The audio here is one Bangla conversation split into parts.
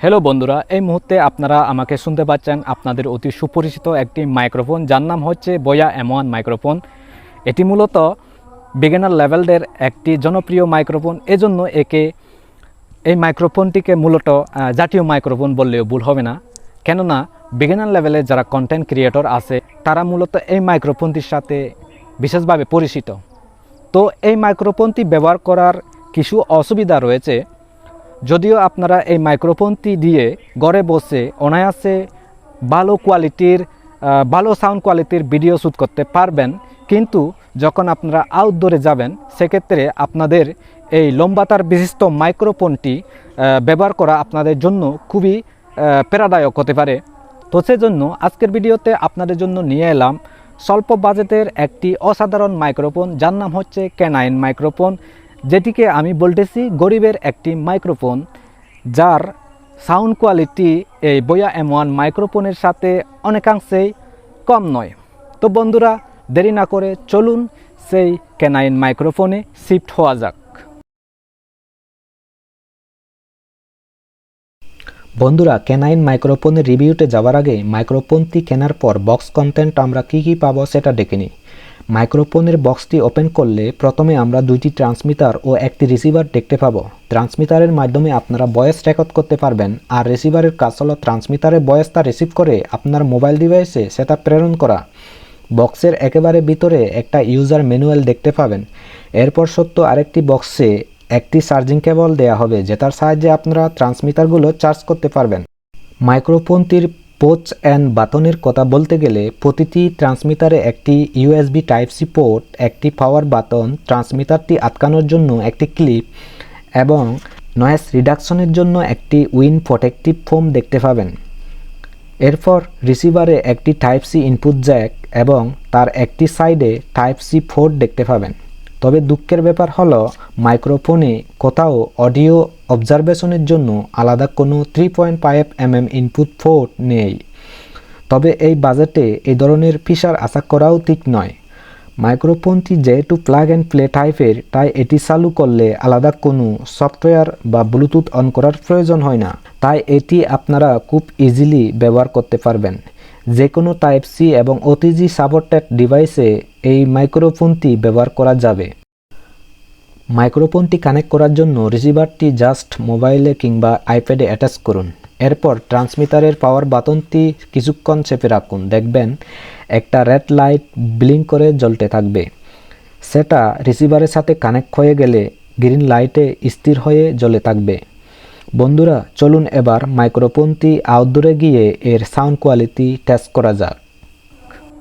হ্যালো বন্ধুরা, এই মুহূর্তে আপনারা আমাকে শুনতে পাচ্ছেন আপনাদের অতি সুপরিচিত একটি মাইক্রোফোন, যার নাম হচ্ছে বোয়া M1 মাইক্রোফোন। এটি মূলত বিগিনার লেভেলদের একটি জনপ্রিয় মাইক্রোফোন। এজন্য এই মাইক্রোফোনটিকে মূলত জাতীয় মাইক্রোফোন বললেও ভুল হবে না, কেননা বিগিনার লেভেলে যারা কন্টেন্ট ক্রিয়েটর আছে তারা মূলত এই মাইক্রোফোনটির সাথে বিশেষভাবে পরিচিত। তো এই মাইক্রোফোনটি ব্যবহার করার কিছু অসুবিধা রয়েছে। যদিও আপনারা এই মাইক্রোফোনটি দিয়ে ঘরে বসে অনায়াসে ভালো সাউন্ড কোয়ালিটির ভিডিও শ্যুট করতে পারবেন, কিন্তু যখন আপনারা আউটডোরে যাবেন সেক্ষেত্রে আপনাদের এই লম্বাতার বিশিষ্ট মাইক্রোফোনটি ব্যবহার করা আপনাদের জন্য খুবই প্রেরণাদায়ক হতে পারে। তো সেজন্য আজকের ভিডিওতে আপনাদের জন্য নিয়ে এলাম স্বল্প বাজেটের একটি অসাধারণ মাইক্রোফোন, যার নাম হচ্ছে K9 মাইক্রোফোন, যেটিকে আমি বলতেছি গরিবের একটি মাইক্রোফোন, যার সাউন্ড কোয়ালিটি এই বোয়া M1 মাইক্রোফোনের সাথে অনেকাংশেই কম নয়। তো বন্ধুরা, দেরি না করে চলুন সেই K9 মাইক্রোফোনে শিফট হওয়া যাক। বন্ধুরা, K9 মাইক্রোফোনের রিভিউতে যাওয়ার আগে মাইক্রোফোনটি কেনার পর বক্স কন্টেন্ট আমরা কী পাবো সেটা দেখে নিই। মাইক্রোফোনের বক্সটি ওপেন করলে প্রথমে আমরা দুইটি ট্রান্সমিটার ও একটি রিসিভার দেখতে পাবো। ট্রান্সমিটারের মাধ্যমে আপনারা ভয়েস রেকর্ড করতে পারবেন, আর রিসিভারের কাজ হলো ট্রান্সমিটারের ভয়েসটা রিসিভ করে আপনার মোবাইল ডিভাইসে সেটা প্রেরণ করা। বক্সের একেবারে ভিতরে একটা ইউজার ম্যানুয়াল দেখতে পাবেন। এরপর সত্য আরেকটি বক্সে একটি চার্জিং কেবল দেয়া হবে, যেটার সাহায্যে আপনারা ট্রান্সমিটারগুলো চার্জ করতে পারবেন। মাইক্রোফোনটির পোচ অ্যান্ড বাটনের কথা বলতে গেলে প্রতিটি ট্রান্সমিটারে একটি ইউএসবি টাইপ সি পোর্ট, একটি পাওয়ার বাটন, ট্রান্সমিটারটি আটকানোর জন্য একটি ক্লিপ এবং নয়েজ রিডাকশনের জন্য একটি উইন্ড প্রোটেক্টিভ ফোম দেখতে পাবেন। এরপর রিসিভারে একটি টাইপ সি ইনপুট জ্যাক এবং তার একটি সাইডে টাইপ সি পোর্ট দেখতে পাবেন। তবে দুঃখের ব্যাপার হলো মাইক্রোফোনে কোথাও অডিও অবজারভেশনের জন্য আলাদা কোনো 3.5 mm ইনপুট পোর্ট নেই। তবে এই বাজেটে এই ধরনের ফিচার আশা করাও ঠিক নয়। মাইক্রোফোনটি যেহেতু প্লাগ অ্যান্ড প্লে টাইপের, তাই এটি চালু করলে আলাদা কোনো সফটওয়্যার বা ব্লুটুথ অন করার প্রয়োজন হয় না, তাই এটি আপনারা খুব ইজিলি ব্যবহার করতে পারবেন। যে কোনো টাইপ সি এবং ওটিজি সাপোর্টেড ডিভাইসে এই মাইক্রোফোনটি ব্যবহার করা যাবে। মাইক্রোফোনটি কানেক্ট করার জন্য রিসিভারটি জাস্ট মোবাইলে কিংবা আইপ্যাডে অ্যাটাচ করুন। এরপর ট্রান্সমিটারের পাওয়ার বাটনটি কিছুক্ষণ চেপে রাখুন, দেখবেন একটা রেড লাইট ব্লিঙ্ক করে জ্বলতে থাকবে। সেটা রিসিভারের সাথে কানেক্ট হয়ে গেলে গ্রিন লাইটে স্থির হয়ে জ্বলে থাকবে। বন্ধুরা, চলুন এবার মাইক্রোফোনটি আউটডোরে গিয়ে এর সাউন্ড কোয়ালিটি টেস্ট করা যাক।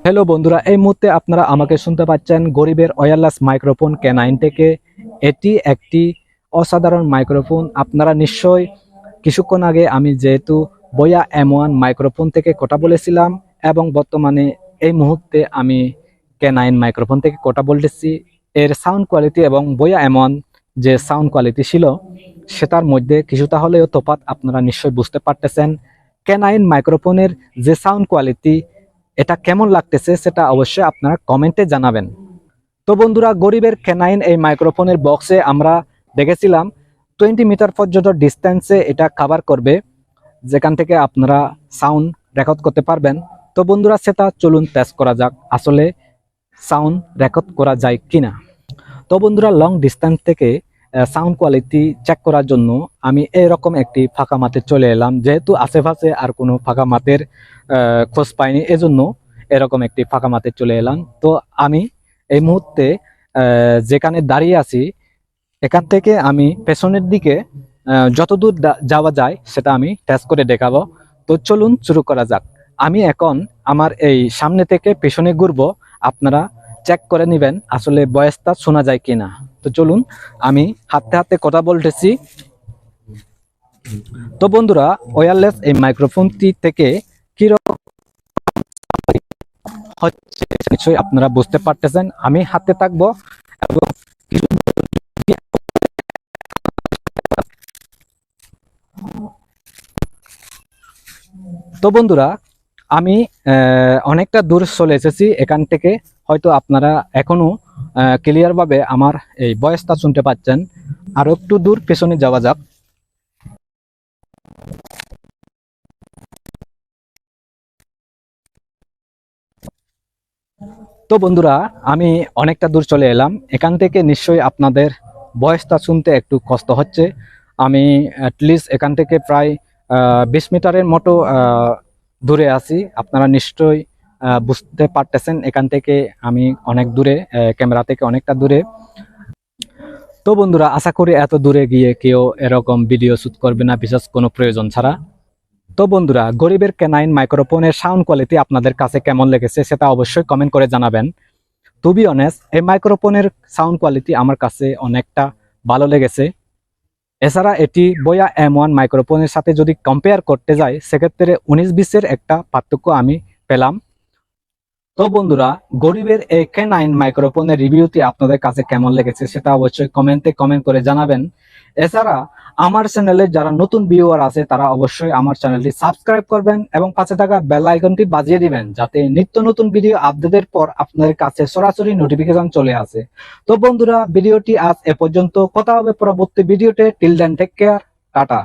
হ্যালো বন্ধুরা, এই মুহূর্তে আপনারা আমাকে শুনতে পাচ্ছেন গরিবের ওয়্যারলেস মাইক্রোফোন K9 থেকে। এটি একটি অসাধারণ মাইক্রোফোন। আপনারা নিশ্চয়ই কিছুক্ষণ আগে আমি যেহেতু বোয়া M1 মাইক্রোফোন থেকে কথা বলেছিলাম এবং বর্তমানে এই মুহূর্তে আমি K9 মাইক্রোফোন থেকে কথা বলতেছি, এর সাউন্ড কোয়ালিটি এবং বোয়া M1 যে সাউন্ড কোয়ালিটি ছিল সেটার মধ্যে কিছুটা হলেও তফাৎ আপনারা নিশ্চয়ই বুঝতে পারতেছেন। K9 মাইক্রোফোনের যে সাউন্ড কোয়ালিটি, এটা কেমন লাগতেছে সেটা অবশ্যই আপনারা কমেন্টে জানাবেন। তো বন্ধুরা, গরিবের K9 এই মাইক্রোফোনের বক্সে আমরা দেখেছিলাম 20 মিটার পর্যন্ত ডিস্টেন্সে এটা কভার করবে, যেখান থেকে আপনারা সাউন্ড রেকর্ড করতে পারবেন। তো বন্ধুরা, সেটা চলুন টেস্ট করা যাক আসলে সাউন্ড রেকর্ড করা যায় কিনা। তো বন্ধুরা, লং ডিস্টেন্স থেকে সাউন্ড কোয়ালিটি চেক করার জন্য আমি এরকম একটি ফাঁকা মাঠে চলে এলাম। যেহেতু আশেপাশে আর কোনো ফাঁকা মাঠের খোঁজ পাইনি, এজন্য এরকম একটি ফাঁকা মাঠে চলে এলাম। তো আমি এই মুহূর্তে যেখানে দাঁড়িয়ে আছি, এখান থেকে আমি পেছনের দিকে যতদূর যাওয়া যায় সেটা আমি টেস্ট করে দেখাবো। তো চলুন শুরু করা যাক। আমি এখন আমার এই সামনে থেকে পেছনে ঘুরবো, আপনারা চেক করে নেবেন আসলে ভয়েসটা শোনা যায় কিনা। তো চলুন, আমি হাতে হাতে কথা বলতেছি। তো বন্ধুরা, ওয়্যারলেস এই মাইক্রোফোনটি থেকে কিরকম হচ্ছে নিশ্চয়ই আপনারা বুঝতে পারতেছেন। আমি হাতে থাকবো এবং তো বন্ধুরা, আমি অনেকটা দূর চলে এসেছি এখান থেকে। হয়তো আপনারা এখনো ক্লিয়ার ভাবে আমার এই ভয়েসটা শুনতে পাচ্ছেন। আরো একটু দূর পেছনে যাওয়া যাক। তো বন্ধুরা, আমি অনেকটা দূর চলে এলাম। এখান থেকে নিশ্চয়ই আপনাদের ভয়েসটা শুনতে একটু কষ্ট হচ্ছে। আমি অ্যাটলিস্ট এখান থেকে প্রায় 20 মিটারের মতো দূরে আছি। আপনারা নিশ্চয়ই বুঝতে পারতেছেন এখান থেকে আমি অনেক দূরে, ক্যামেরা থেকে অনেকটা দূরে। তো বন্ধুরা, আশা করি এত দূরে গিয়ে কেউ এরকম ভিডিও শুট করবে না বিশেষ কোনো প্রয়োজন ছাড়া। তো বন্ধুরা, গরিবের ক্যানাইন মাইক্রোফোনের সাউন্ড কোয়ালিটি আপনাদের কাছে কেমন লেগেছে সেটা অবশ্যই কমেন্ট করে জানাবেন। টু বি অনেস্ট, এই মাইক্রোফোনের সাউন্ড কোয়ালিটি আমার কাছে অনেকটা ভালো লেগেছে। এছাড়া এটি বোয়া M1 মাইক্রোফোনের সাথে যদি কম্পেয়ার করতে যাই, সেক্ষেত্রে 19-20-এর একটা পার্থক্য আমি পেলাম। তো বন্ধুরা, গরিবের এই K9 মাইক্রোফোনের রিভিউটি আপনাদের কাছে কেমন লেগেছে সেটা অবশ্যই কমেন্ট করে জানাবেন। এছাড়া আমার চ্যানেলে যারা নতুন ভিউয়ার আছে তারা অবশ্যই আমার চ্যানেলটি সাবস্ক্রাইব করবেন এবং পাশে থাকা বেল আইকনটি বাজিয়ে দিবেন, যাতে নিত্য নতুন ভিডিও আপডেটের পর আপনাদের কাছে সরাসরি নোটিফিকেশন চলে আসে। তো বন্ধুরা, ভিডিওটি আজ এ পর্যন্ত। কথা হবে পরবর্তী ভিডিওতে। Till then, take care, tata.